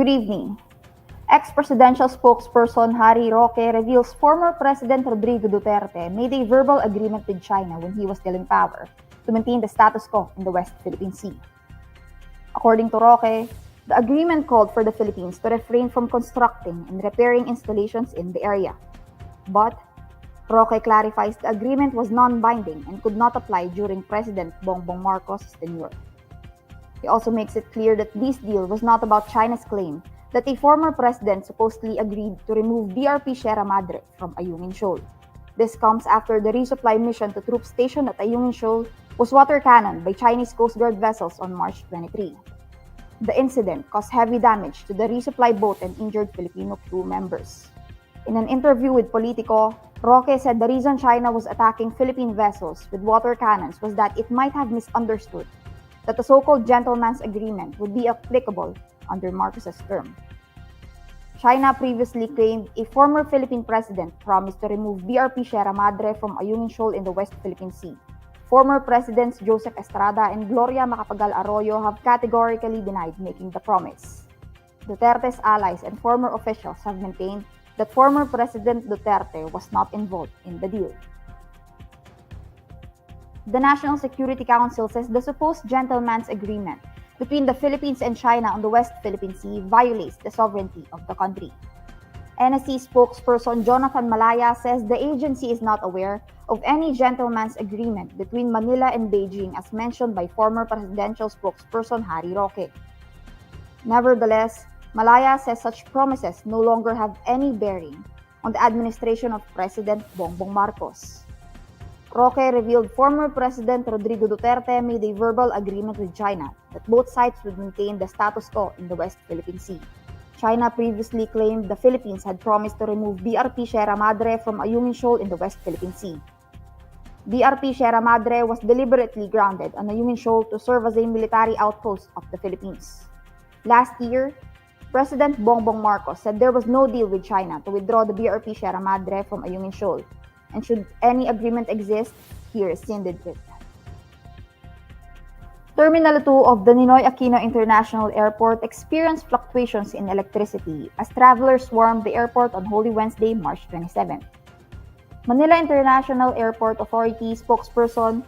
Good evening. Ex-presidential spokesperson Harry Roque reveals former President Rodrigo Duterte made a verbal agreement with China when he was still in power to maintain the status quo in the West Philippine Sea. According to Roque, the agreement called for the Philippines to refrain from constructing and repairing installations in the area. But Roque clarifies the agreement was non-binding and could not apply during President Bongbong Marcos' tenure. He also makes it clear that this deal was not about China's claim that a former president supposedly agreed to remove BRP Sierra Madre from Ayungin Shoal. This comes after the resupply mission to troops stationed at Ayungin Shoal was water cannoned by Chinese Coast Guard vessels on March 23. The incident caused heavy damage to the resupply boat and injured Filipino crew members. In an interview with Politico, Roque said the reason China was attacking Philippine vessels with water cannons was that it might have misunderstood that the so-called gentleman's agreement would be applicable under Marcos's term. China previously claimed a former Philippine president promised to remove BRP Sierra Madre from Ayungin Shoal in the West Philippine Sea. Former Presidents Joseph Estrada and Gloria Macapagal Arroyo have categorically denied making the promise. Duterte's allies and former officials have maintained that former President Duterte was not involved in the deal. The National Security Council says the supposed gentleman's agreement between the Philippines and China on the West Philippine Sea violates the sovereignty of the country. NSC spokesperson Jonathan Malaya says the agency is not aware of any gentleman's agreement between Manila and Beijing as mentioned by former presidential spokesperson Harry Roque. Nevertheless, Malaya says such promises no longer have any bearing on the administration of President Bongbong Marcos. Roque revealed former President Rodrigo Duterte made a verbal agreement with China that both sides would maintain the status quo in the West Philippine Sea. China previously claimed the Philippines had promised to remove BRP Sierra Madre from Ayungin Shoal in the West Philippine Sea. BRP Sierra Madre was deliberately grounded on Ayungin Shoal to serve as a military outpost of the Philippines. Last year, President Bongbong Marcos said there was no deal with China to withdraw the BRP Sierra Madre from Ayungin Shoal. And should any agreement exist, he rescinded it. Terminal 2 of the Ninoy Aquino International Airport experienced fluctuations in electricity as travelers swarmed the airport on Holy Wednesday, March 27. Manila International Airport Authority spokesperson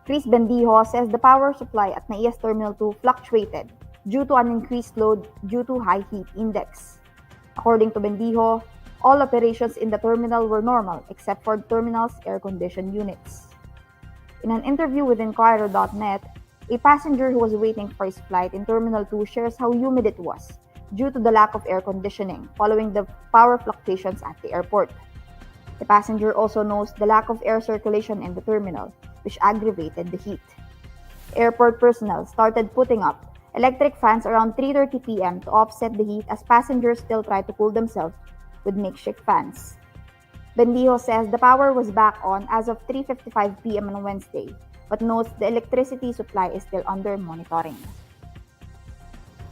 Chris Bendijo says the power supply at NAIA's Terminal 2 fluctuated due to an increased load due to high heat index. According to Bendijo, all operations in the terminal were normal except for the terminal's air-conditioned units. In an interview with INQUIRER.net, a passenger who was waiting for his flight in Terminal 2 shares how humid it was due to the lack of air conditioning following the power fluctuations at the airport. The passenger also knows the lack of air circulation in the terminal, which aggravated the heat. Airport personnel started putting up electric fans around 3:30 p.m. to offset the heat as passengers still tried to cool themselves with makeshift fans. Bendijo says the power was back on as of 3:55 p.m. on Wednesday, but notes the electricity supply is still under monitoring.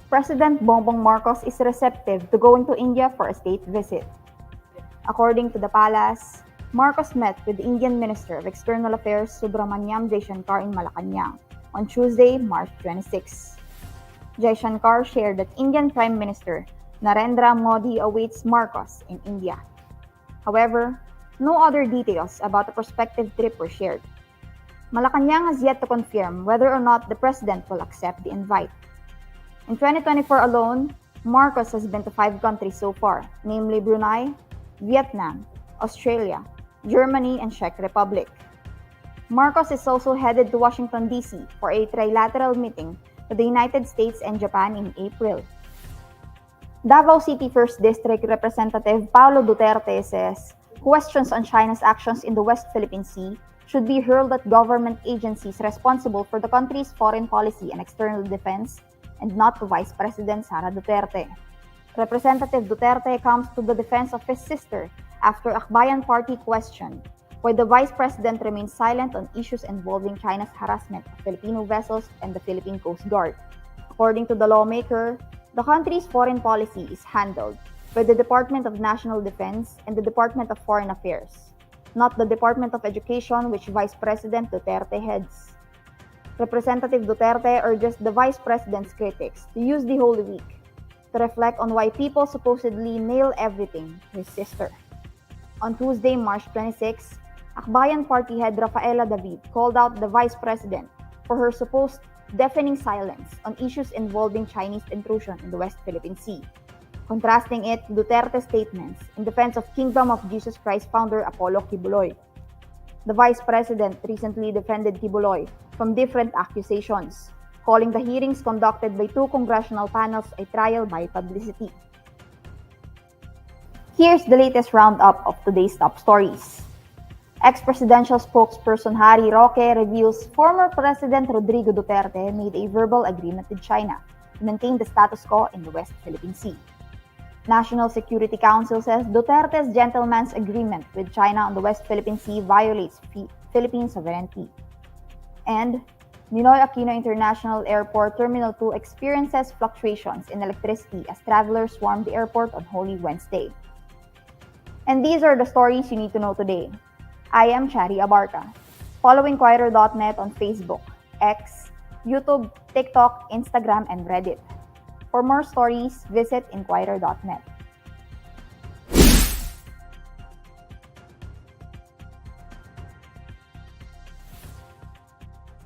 President Bongbong Marcos is receptive to going to India for a state visit. According to the palace, Marcos met with the Indian Minister of External Affairs Subramaniam Jaishankar in Malacanang on Tuesday, March 26. Jaishankar shared that Indian Prime Minister Narendra Modi awaits Marcos in India. However, no other details about the prospective trip were shared. Malacanang has yet to confirm whether or not the president will accept the invite. In 2024 alone, Marcos has been to 5 countries so far, namely Brunei, Vietnam, Australia, Germany, and Czech Republic. Marcos is also headed to Washington, D.C. for a trilateral meeting with the United States and Japan in April. Davao City 1st District Representative Paulo Duterte says questions on China's actions in the West Philippine Sea should be hurled at government agencies responsible for the country's foreign policy and external defense and not to Vice President Sara Duterte. Representative Duterte comes to the defense of his sister after Akbayan Party questioned why the Vice President remains silent on issues involving China's harassment of Filipino vessels and the Philippine Coast Guard. According to the lawmaker, the country's foreign policy is handled by the Department of National Defense and the Department of Foreign Affairs, not the Department of Education which Vice President Duterte heads. Representative Duterte urges the Vice President's critics to use the Holy Week to to reflect on why people supposedly nail everything to his sister. On Tuesday, March 26, Akbayan Party head Rafaela David called out the Vice President for her supposed deafening silence on issues involving Chinese intrusion in the West Philippine Sea, contrasting it to Duterte's statements in defense of Kingdom of Jesus Christ founder Apollo Kibuloy. The Vice President recently defended Kibuloy from different accusations, calling the hearings conducted by two congressional panels a trial by publicity. Here's the latest roundup of today's top stories. Ex-presidential spokesperson Harry Roque reveals former President Rodrigo Duterte made a verbal agreement with China to maintain the status quo in the West Philippine Sea. National Security Council says Duterte's gentleman's agreement with China on the West Philippine Sea violates Philippine sovereignty. And Ninoy Aquino International Airport Terminal 2 experiences fluctuations in electricity as travelers swarm the airport on Holy Wednesday. And these are the stories you need to know today. I am Chari Abarca. Follow INQUIRER.net on Facebook, X, YouTube, TikTok, Instagram, and Reddit. For more stories, visit INQUIRER.net.